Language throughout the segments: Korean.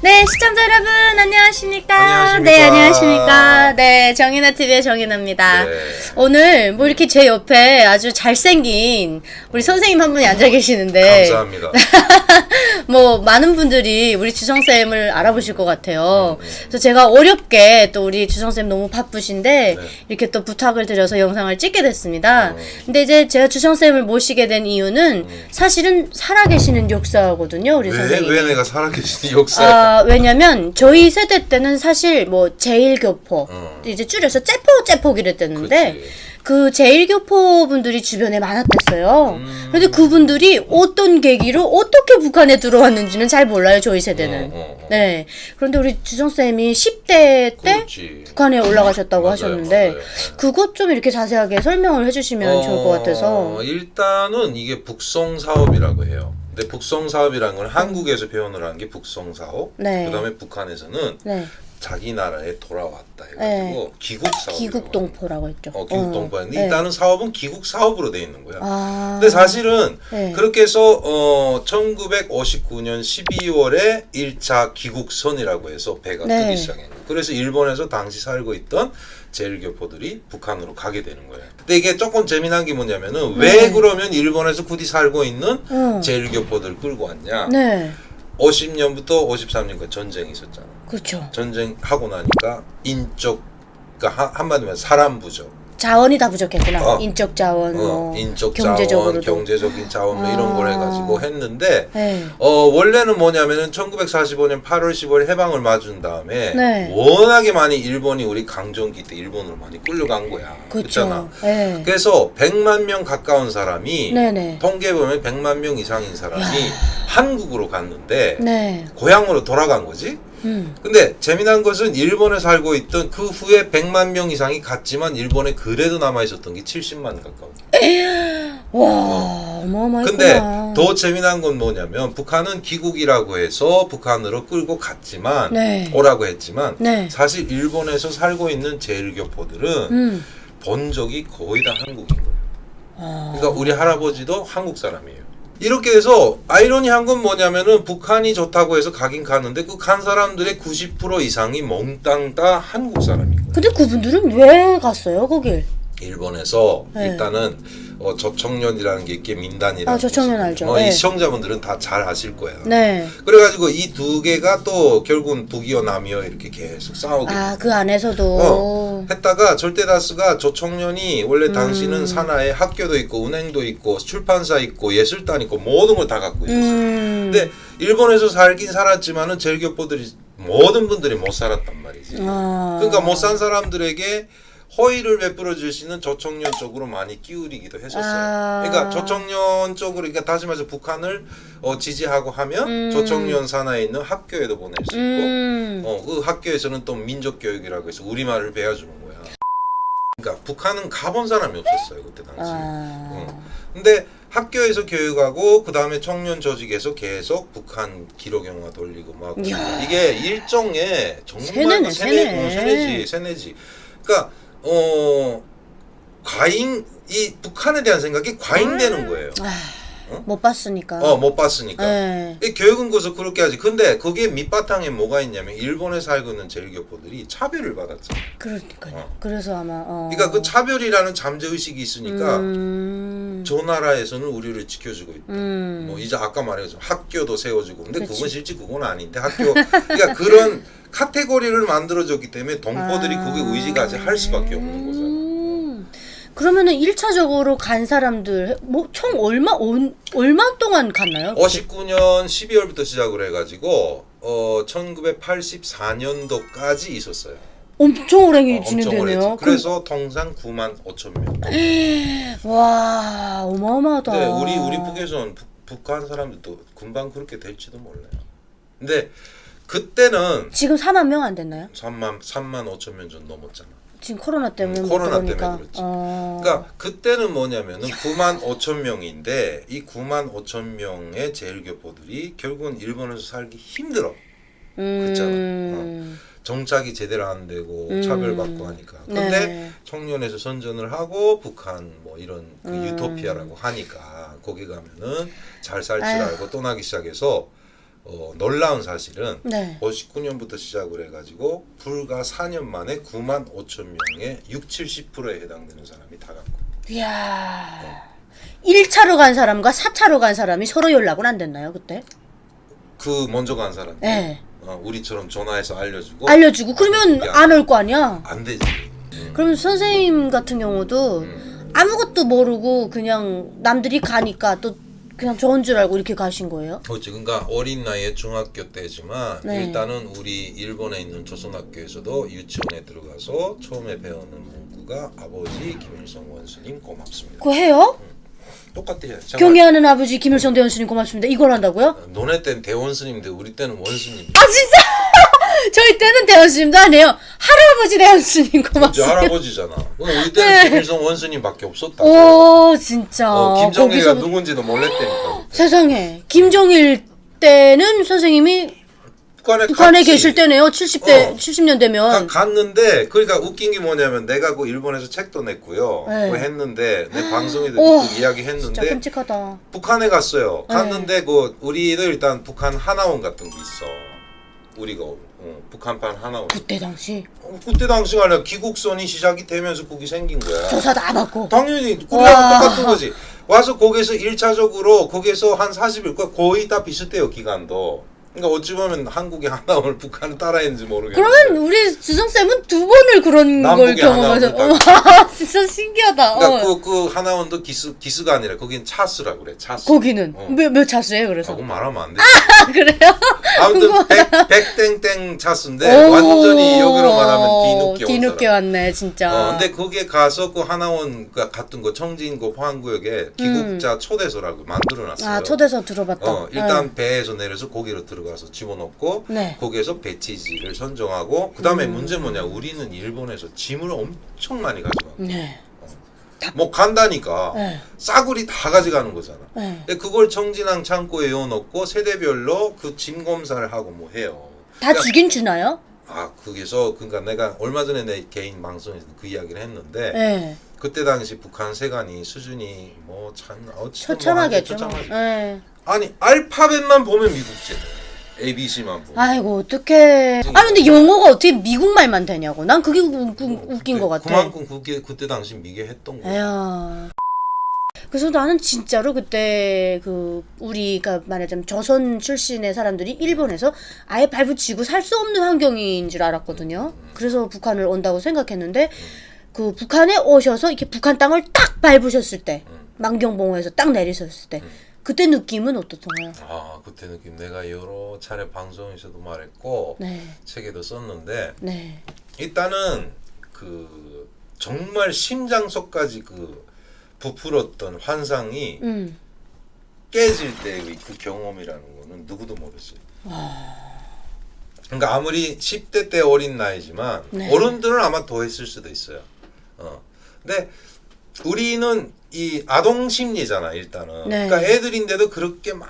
네, 시청자 여러분 안녕하십니까? 안녕하십니까? 네, 안녕하십니까? 네, 정인아 TV의 정인아입니다. 네. 오늘 뭐 이렇게 제 옆에 아주 잘생긴 우리 선생님 한 분이 앉아 계시는데 감사합니다. 뭐 많은 분들이 우리 주성쌤을 알아보실 것 같아요. 그래서 제가 어렵게 또 우리 주성쌤 너무 바쁘신데 네. 이렇게 또 부탁을 드려서 영상을 찍게 됐습니다. 근데 이제 제가 주성쌤을 모시게 된 이유는 사실은 살아계시는 역사거든요, 우리 선생님. 왜 내가 살아계신 역사야? 왜냐면 저희 세대 때는 사실 뭐 제일교포 이제 줄여서 째포 이랬댔는데 그치. 그 제일교포 분들이 주변에 많았댔어요. 근데 그분들이 어떤 계기로 어떻게 북한에 들어왔는지는 잘 몰라요, 저희 세대는. 네. 그런데 우리 주성쌤이 10대 때 그렇지. 북한에 올라가셨다고 맞아요, 하셨는데 맞아요. 그것 좀 이렇게 자세하게 설명을 해주시면 좋을 것 같아서. 일단은 이게 북송 사업이라고 해요. 근데 북송 사업이라는 건 한국에서 표현을 한 게 북송 사업. 네. 그다음에 북한에서는 네. 자기 나라에 돌아왔다 해가지고 귀국 사업. 귀국 동포라고 했죠. 귀국 동포인데 네. 일단은 사업은 귀국 사업으로 돼 있는 거야. 아. 근데 사실은 네. 그렇게 해서 1959년 12월에 1차 귀국선이라고 해서 배가 네. 뜨기 시작해요. 그래서 일본에서 당시 살고 있던 제일교포들이 북한으로 가게 되는 거예요. 근데 이게 조금 재미난 게 뭐냐면은 왜 그러면 일본에서 굳이 살고 있는 제일교포들을 끌고 왔냐? 네. 50년부터 53년까지 전쟁이 있었잖아. 그렇죠. 전쟁하고 나니까 인적, 그러니까 한마디로 사람 부족. 자원이 다 부족했구나. 인적 자원, 인적 경제적으로도. 자원, 경제적인 자원 뭐 이런 걸 해가지고 했는데 네. 원래는 뭐냐면은 1945년 8월 15일 해방을 맞은 다음에 네. 워낙에 많이 일본이 우리 강점기 때 일본으로 많이 끌려간 거야. 그렇죠. 네. 그래서 100만 명 가까운 사람이 네네. 통계 보면 100만 명 이상인 사람이 한국으로 갔는데 네. 고향으로 돌아간 거지. 근데 재미난 것은 일본에 살고 있던 그 후에 100만 명 이상이 갔지만 일본에 그래도 남아 있었던 게 70만 가까워. 와, 어마어마했구나. 근데 더 재미난 건 뭐냐면 북한은 귀국이라고 해서 북한으로 끌고 갔지만 네. 오라고 했지만 네. 사실 일본에서 살고 있는 제일교포들은 본 적이 거의 다 한국인 거예요. 그러니까 우리 할아버지도 한국 사람이에요. 이렇게 해서 아이러니한 건 뭐냐면은 북한이 좋다고 해서 가긴 가는데 그 간 사람들의 90% 이상이 몽땅 다 한국 사람인 거예요. 근데 그분들은 왜 갔어요, 거길? 일본에서 네. 일단은 저청년이라는 게 있게 민단이라는 저청년 곳이 알죠. 이 네. 시청자분들은 다 잘 아실 거야. 네. 그래가지고 이 두 개가 또 결국은 북이어 남이어 이렇게 계속 싸우게 그 안에서도. 했다가 절대다수가 저청년이 원래 당시는 산하에 학교도 있고 은행도 있고 출판사 있고 예술단 있고 모든 걸 다 갖고 있었어요. 근데 일본에서 살긴 살았지만은 제일교포들이 모든 분들이 못 살았단 말이지. 그러니까 못 산 사람들에게 호의를 베풀어 줄 수 있는 저청년 쪽으로 많이 기울이기도 했었어요. 그러니까 저청년 쪽으로, 그러니까 다시 말해서 북한을 지지하고 하면 저청년 산하에 있는 학교에도 보낼 수 있고, 그 학교에서는 또 민족 교육이라고 해서 우리말을 배워주는 거야. 그러니까 북한은 가본 사람이 없었어요 그때 당시. 근데 학교에서 교육하고 그 다음에 청년 조직에서 계속 북한 기록 영화 돌리고 막 이게 일종의 정말 세뇌지. 그러니까 이 북한에 대한 생각이 과잉되는 거예요. 못 봤으니까. 못 봤으니까. 이 교육은 거기서 그렇게 하지. 근데 거기에 밑바탕에 뭐가 있냐면 일본에 살고 있는 제일교포들이 차별을 받았잖아. 그러니까요. 그래서 아마. 그러니까 그 차별이라는 잠재의식이 있으니까 저 나라에서는 우리를 지켜주고 있다. 뭐 이제 아까 말했죠. 학교도 세워주고. 근데 그건 실제 그건 아닌데 그러니까 그런 카테고리를 만들어줬기 때문에 동포들이 그게 의지가지 할 수밖에 없는 거잖아. 그러면은 1차적으로 간 사람들 뭐 총 얼마 동안 갔나요? 59년 12월부터 시작을 해가지고 1984년도까지 있었어요. 엄청 오래 진행되네요. 그래서 통상 9만 5천 명. 와, 어마어마하다. 네, 우리 북에서는 북한 사람들도 금방 그렇게 될지도 몰라요. 근데 그때는 지금 4만 명 안 됐나요? 3만 5천 명 좀 넘었잖아. 지금 코로나 때문에 코로나 못 들어오니까. 때문에 그렇지. 그러니까 그때는 뭐냐면은 9만 5천 명인데 이 9만 5천 명의 제일교포들이 결국은 일본에서 살기 힘들어. 그렇잖아. 정착이 제대로 안 되고 차별받고 하니까. 근데 청년에서 선전을 하고 북한 뭐 이런 그 유토피아라고 하니까 거기 가면은 잘 살 줄 알고 떠나기 시작해서 놀라운 사실은 네. 59년부터 시작을 해가지고 불과 4년 만에 9만 5천 명의 60~70%에 해당되는 사람이 다 갔고. 이야. 1차로 간 사람과 4차로 간 사람이 서로 연락은 안 됐나요, 그때? 그 먼저 간 사람. 네. 우리처럼 전화해서 알려주고. 그러면 안 올 거 아니야? 안 되지. 그러면 선생님 같은 경우도 아무것도 모르고 그냥 남들이 가니까 또 그냥 좋은 줄 알고 이렇게 가신 거예요? 그렇지. 그러니까 어린 나이에 중학교 때지만 네. 일단은 우리 일본에 있는 조선학교에서도 유치원에 들어가서 처음에 배우는 문구가 아버지 김일성 원수님 고맙습니다. 그거 해요? 똑같아요. 경애하는 아버지 김일성 대원수님 고맙습니다. 이걸 한다고요? 너네 때는 대원스님인데 우리 때는 원수님. 아 진짜? 저희 때는 대원수님도 안 해요. 할아버지 대원수님 고맙습니다. 할아버지잖아. 우리 때는 네. 김일성 원수님밖에 없었다. 오 진짜. 김정일가 거기서- 누군지도 몰랐다니까. 세상에. 김정일 때는 선생님이 북한에 갔지. 계실 때네요. 70대 70년대면. 갔는데 그러니까 웃긴 게 뭐냐면 내가 그 일본에서 책도 냈고요. 네. 그거 했는데 내 방송에도 오, 그 이야기 진짜 했는데 끔찍하다. 북한에 갔어요. 네. 갔는데 그 우리도 일단 북한 하나원 같은 게 있어. 우리가 북한판 하나원. 그때 당시 그때 당시가 아니라 기국선이 시작이 되면서 그게 생긴 거야. 조사 다 받고. 당연히 와. 우리랑 똑같은 거지. 와서 거기서 1차적으로 거기서 한 40일 거의 다 비슷해요 기간도. 그러니까 어찌 보면 한국의 하나원을 북한을 따라했는지 모르겠는데. 그러면 우리 주성쌤은 두 번을 그런 걸 남북의 경험해서 하나원을 와 진짜 신기하다. 그러니까 그 하나원도 기스가 아니라 거긴 차수라고 그래. 차수. 거기는 어. 몇 차수예요 그래서? 그거 말하면 안 돼. 그래요? 아무튼 백땡땡 차수인데 오, 완전히 여기로 말하면 뒤늦게 온 사람. 왔네 진짜. 근데 거기에 가서 그 하나원 같은 거 청진고 포항구역에 기국자 초대소라고 만들어놨어요. 아 초대서 들어봤다. 일단 배에서 내려서 거기로 들어가서 집어넣고 네. 거기에서 배치지를 선정하고 그 다음에 문제 뭐냐 우리는 일본에서 짐을 엄청 많이 가져가. 네. 뭐 간다니까 네. 싸구리 다 가져가는 거잖아. 네. 근데 그걸 청진항 창고에 넣어놓고 세대별로 그 짐 검사를 하고 뭐 해요. 다 주긴 주나요? 거기서 그러니까 내가 얼마 전에 내 개인 방송에서 그 이야기를 했는데 네. 그때 당시 북한 세관이 수준이 처참하겠죠. 처참하지. 네. 아니 알파벳만 보면 미국제, ABC만 보면. 아이고 어떡해. 아 근데 영어가 어떻게 미국 말만 되냐고. 난 그게 웃긴 것 같아. 그만큼 그때 당시 미개했던 거야. 에야. 그래서 나는 진짜로 그때 그 우리가 말하자면 조선 출신의 사람들이 일본에서 아예 발붙이고 살 수 없는 환경인 줄 알았거든요. 그래서 북한을 온다고 생각했는데 그 북한에 오셔서 이렇게 북한 땅을 딱 밟으셨을 때 만경봉호에서 딱 내리셨을 때 그때 느낌은 어떻던가요? 그때 느낌 내가 여러 차례 방송에서도 말했고 네. 책에도 썼는데 네. 일단은 그 정말 심장속까지 그 부풀었던 환상이 깨질 때의 그 경험이라는 거는 누구도 모르지. 그러니까 아무리 10대 때 어린 나이지만 네. 어른들은 아마 더 했을 수도 있어요. 근데 우리는 이 아동 심리잖아 일단은. 네. 그러니까 애들인데도 그렇게 막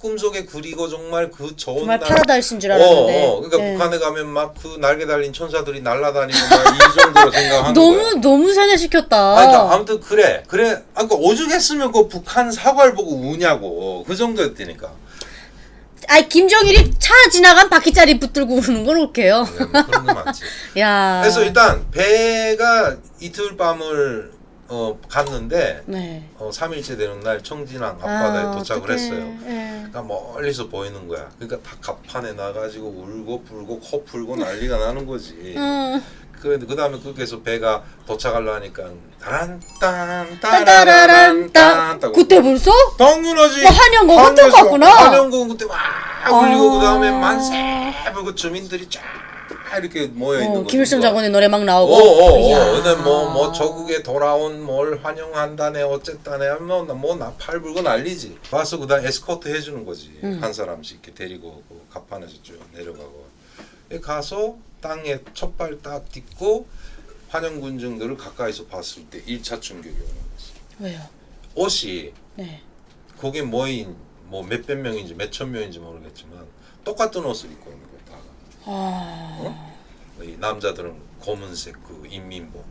꿈속에 그리고 정말 그 좋은 정말 날- 파라다이스인 줄 알았는데. 그러니까 네. 북한에 가면 막 그 날개 달린 천사들이 날아다니고 막 이 정도로 생각하는 거야. 너무 세뇌시켰다. 그러니까 아무튼 그래. 그러니까 오죽했으면 그 북한 사과를 보고 우냐고 그 정도였다니까. 아니 김정일이 차 지나간 바퀴짜리 붙들고 우는 건 오케요. 네, 뭐 그런 거 많지. 야. 그래서 일단 배가 이틀 밤을 갔는데 네. 3일째 되는 날 청진항 앞바다에 도착을 어떡해. 했어요. 예. 그러니까 멀리서 보이는 거야. 그러니까 다 갑판에 나가지고 울고 불고 코 풀고 난리가 나는 거지. 그 다음에 거기에서 배가 도착하려니까 따란딴 따라라란딴 그때 벌써? 당연하지. 뭐 한영곡 같은 거 같구나. 한영곡 그때 막 울리고 그 다음에 만세 불고 주민들이 쫙 이렇게 모여 있는 거지. 김일성 장군의 노래 막 나오고. 이야. 근데 뭐 저국에 돌아온 뭘 환영한다네 어쨌다네 하면 뭐나 팔 불고 난리지. 와서 그다음 에스코트 해주는 거지. 한 사람씩 이렇게 데리고 그 갑판에서 쭉 내려가고. 가서 땅에 첫발 딱 딛고 환영군중들을 가까이서 봤을 때 1차 충격이 오는 거지. 왜요? 옷이 네. 거기 뭐 몇백 명인지 몇천 명인지 모르겠지만 똑같은 옷을 입고 있는 거야 다. 이 남자들은 검은색 그 인민복,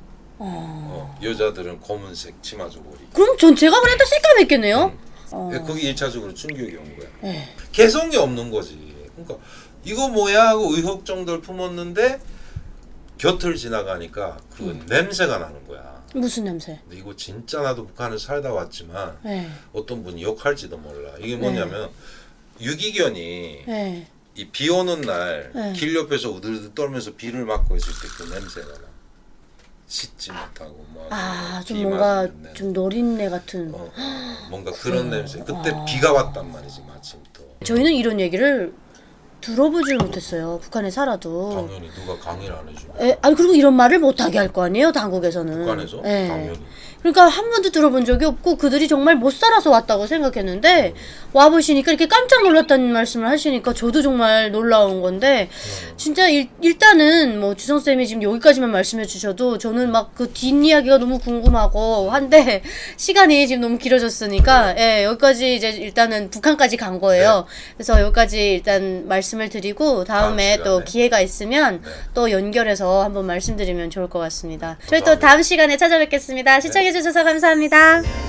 여자들은 검은색 치마 저고리. 그럼 전체가 그냥 다 새까맸겠네요. 그게 1차적으로 충격이 온 거야. 네. 개성이 없는 거지. 그러니까 이거 뭐야 하고 의혹 정도를 품었는데 곁을 지나가니까 그 냄새가 나는 거야. 무슨 냄새? 근데 이거 진짜 나도 북한을 살다 왔지만 네. 어떤 분이 욕할지도 몰라. 이게 뭐냐면 유기견이 네. 이 비 오는 날 네. 길 옆에서 우들우들 떨면서 비를 맞고 있을 때 그 냄새가 나. 씻지 못하고 막. 좀 비 뭔가 맞는 냄새. 좀 노린내 같은. 뭔가 그런 냄새. 그때 비가 왔단 말이지 마침 또. 저희는 이런 얘기를 들어보질 못했어요. 북한에 살아도. 당연히 누가 강의를 안 해주면. 아니 그리고 이런 말을 못하게 할 거 아니에요, 당국에서는. 북한에서? 예. 당연히. 그러니까 한 번도 들어본 적이 없고 그들이 정말 못 살아서 왔다고 생각했는데 와보시니까 이렇게 깜짝 놀랐다는 말씀을 하시니까 저도 정말 놀라운 건데 진짜 일단은 뭐 주성쌤이 지금 여기까지만 말씀해 주셔도 저는 막 그 뒷이야기가 너무 궁금하고 한데 시간이 지금 너무 길어졌으니까 예, 여기까지 이제 일단은 북한까지 간 거예요. 그래서 여기까지 일단 말씀을 드리고 다음에 또 기회가 있으면 또 연결해서 한번 말씀드리면 좋을 것 같습니다. 저희 또 다음 시간에 찾아뵙겠습니다. 시청해 주셔서 감사합니다.